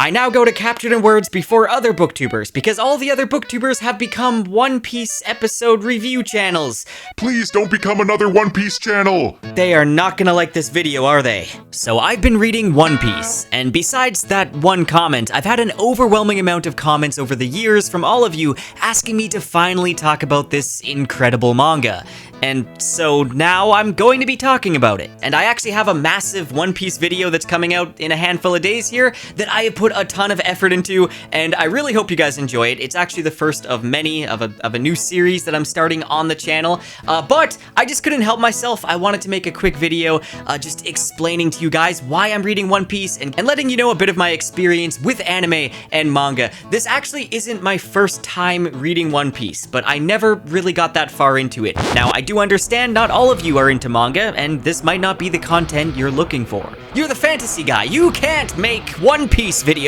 I now go to Captured in Words before other booktubers because all the other booktubers have become One Piece episode review channels. Please don't become another One Piece channel! They are not gonna like this video, are they? So I've been reading One Piece, and besides that one comment, I've had an overwhelming amount of comments over the years from all of you asking me to finally talk about this incredible manga. And so now I'm going to be talking about it. And I actually have a massive One Piece video that's coming out in a handful of days here that I have put a ton of effort into, and I really hope you guys enjoy it. It's actually the first of many of a new series that I'm starting on the channel, but I just couldn't help myself. I wanted to make a quick video just explaining to you guys why I'm reading One Piece and letting you know a bit of my experience with anime and manga. This actually isn't my first time reading One Piece, but I never really got that far into it. Now, I do understand not all of you are into manga, and this might not be the content you're looking for. You're the fantasy guy, you can't make One Piece videos!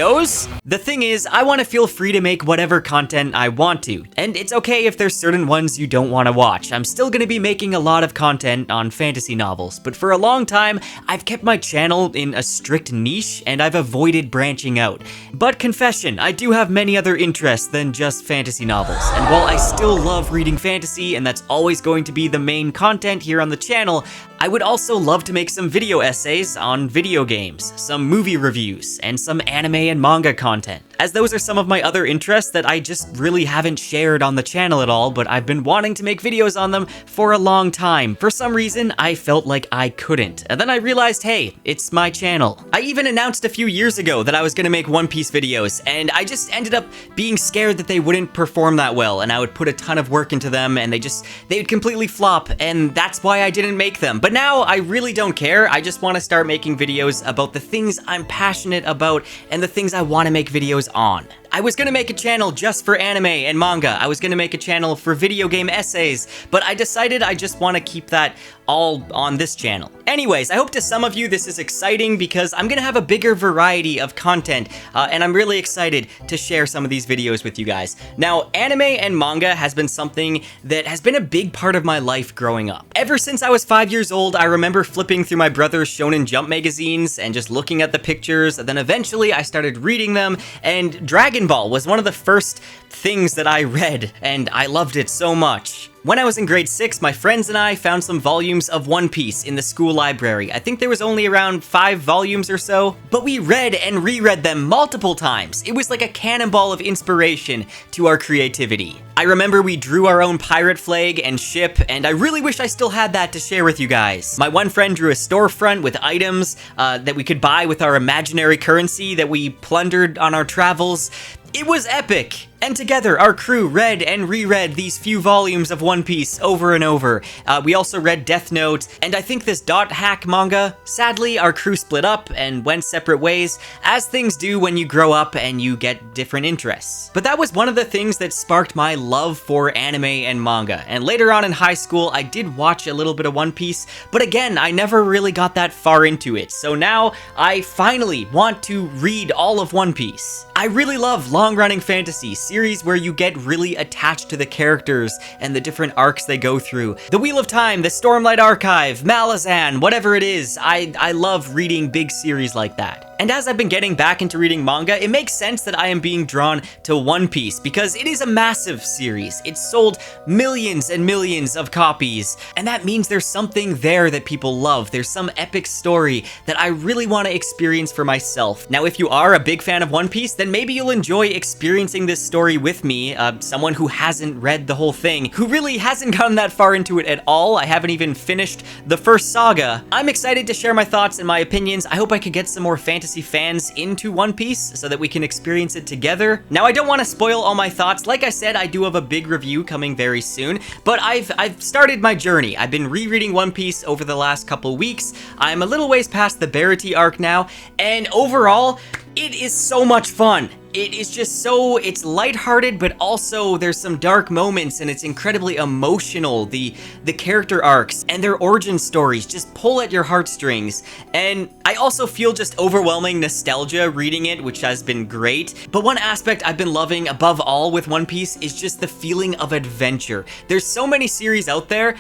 The thing is, I want to feel free to make whatever content I want to, and it's okay if there's certain ones you don't want to watch. I'm still going to be making a lot of content on fantasy novels, but for a long time, I've kept my channel in a strict niche, and I've avoided branching out. But confession, I do have many other interests than just fantasy novels, and while I still love reading fantasy, and that's always going to be the main content here on the channel, I would also love to make some video essays on video games, some movie reviews, and some anime and manga content, as those are some of my other interests that I just really haven't shared on the channel at all, but I've been wanting to make videos on them for a long time. For some reason, I felt like I couldn't, and then I realized, hey, it's my channel. I even announced a few years ago that I was gonna make One Piece videos, and I just ended up being scared that they wouldn't perform that well, and I would put a ton of work into them, and they'd completely flop, and that's why I didn't make them. But now, I really don't care. I just want to start making videos about the things I'm passionate about and the things I want to make videos on. I was gonna make a channel just for anime and manga. I was gonna make a channel for video game essays, but I decided I just want to keep that all on this channel. Anyways, I hope to some of you this is exciting because I'm gonna have a bigger variety of content, and I'm really excited to share some of these videos with you guys. Now, anime and manga has been something that has been a big part of my life growing up. Ever since I was 5 years old, I remember flipping through my brother's Shonen Jump magazines and just looking at the pictures, and then eventually I started reading them, and Dragon Ball was one of the first things that I read, and I loved it so much. When I was in grade 6, my friends and I found some volumes of One Piece in the school library. I think there was only around 5 volumes or so, but we read and reread them multiple times. It was like a cannonball of inspiration to our creativity. I remember we drew our own pirate flag and ship, and I really wish I still had that to share with you guys. My one friend drew a storefront with items that we could buy with our imaginary currency that we plundered on our travels. It was epic! And together, our crew read and reread these few volumes of One Piece over and over. We also read Death Note, and I think this dot hack manga. Sadly, our crew split up and went separate ways, as things do when you grow up and you get different interests. But that was one of the things that sparked my love for anime and manga, and later on in high school, I did watch a little bit of One Piece, but again, I never really got that far into it, so now I finally want to read all of One Piece. I really love long-running fantasy, series where you get really attached to the characters and the different arcs they go through. The Wheel of Time, the Stormlight Archive, Malazan, whatever it is, I love reading big series like that. And as I've been getting back into reading manga, it makes sense that I am being drawn to One Piece because it is a massive series. It's sold millions and millions of copies, and that means there's something there that people love. There's some epic story that I really want to experience for myself. Now, if you are a big fan of One Piece, then maybe you'll enjoy experiencing this story with me, someone who hasn't read the whole thing, who really hasn't gotten that far into it at all. I haven't even finished the first saga. I'm excited to share my thoughts and my opinions. I hope I could get some more fantasy fans into One Piece so that we can experience it together. Now, I don't want to spoil all my thoughts. Like I said, I do have a big review coming very soon, but I've started my journey. I've been rereading One Piece over the last couple weeks. I'm a little ways past the Barity arc now, and overall, it is so much fun. it is just so, it's lighthearted, but also there's some dark moments and it's incredibly emotional. The character arcs and their origin stories just pull at your heartstrings. And I also feel just overwhelming nostalgia reading it, which has been great. But one aspect I've been loving above all with One Piece is just the feeling of adventure. There's so many series out there,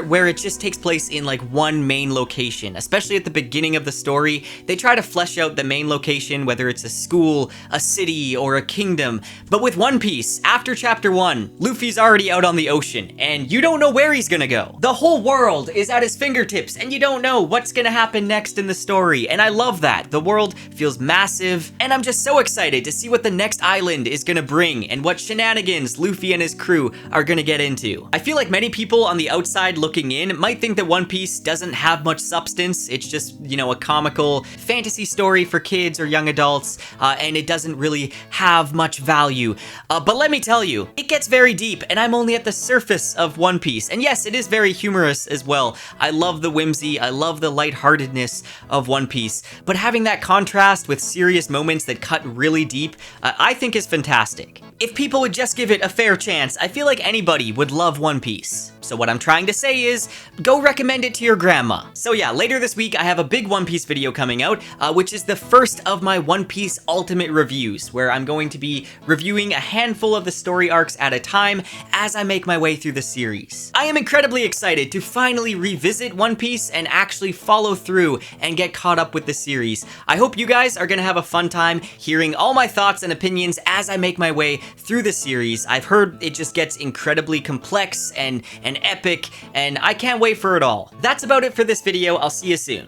where it just takes place in like one main location, especially at the beginning of the story. They try to flesh out the main location, whether it's a school, a city, or a kingdom. But with One Piece, after chapter 1, Luffy's already out on the ocean, and you don't know where he's gonna go. The whole world is at his fingertips, and you don't know what's gonna happen next in the story, and I love that. The world feels massive, and I'm just so excited to see what the next island is gonna bring, and what shenanigans Luffy and his crew are gonna get into. I feel like many people on the outside looking in might think that One Piece doesn't have much substance. It's just, you know, a comical fantasy story for kids or young adults, and it doesn't really have much value. But let me tell you, it gets very deep, and I'm only at the surface of One Piece. And yes, it is very humorous as well. I love the whimsy, I love the lightheartedness of One Piece, but having that contrast with serious moments that cut really deep, I think is fantastic. If people would just give it a fair chance, I feel like anybody would love One Piece. So what I'm trying to say is, go recommend it to your grandma. So yeah, later this week I have a big One Piece video coming out, which is the first of my One Piece Ultimate reviews, where I'm going to be reviewing a handful of the story arcs at a time as I make my way through the series. I am incredibly excited to finally revisit One Piece and actually follow through and get caught up with the series. I hope you guys are gonna have a fun time hearing all my thoughts and opinions as I make my way through the series. I've heard it just gets incredibly complex and epic, and I can't wait for it all. That's about it for this video. I'll see you soon.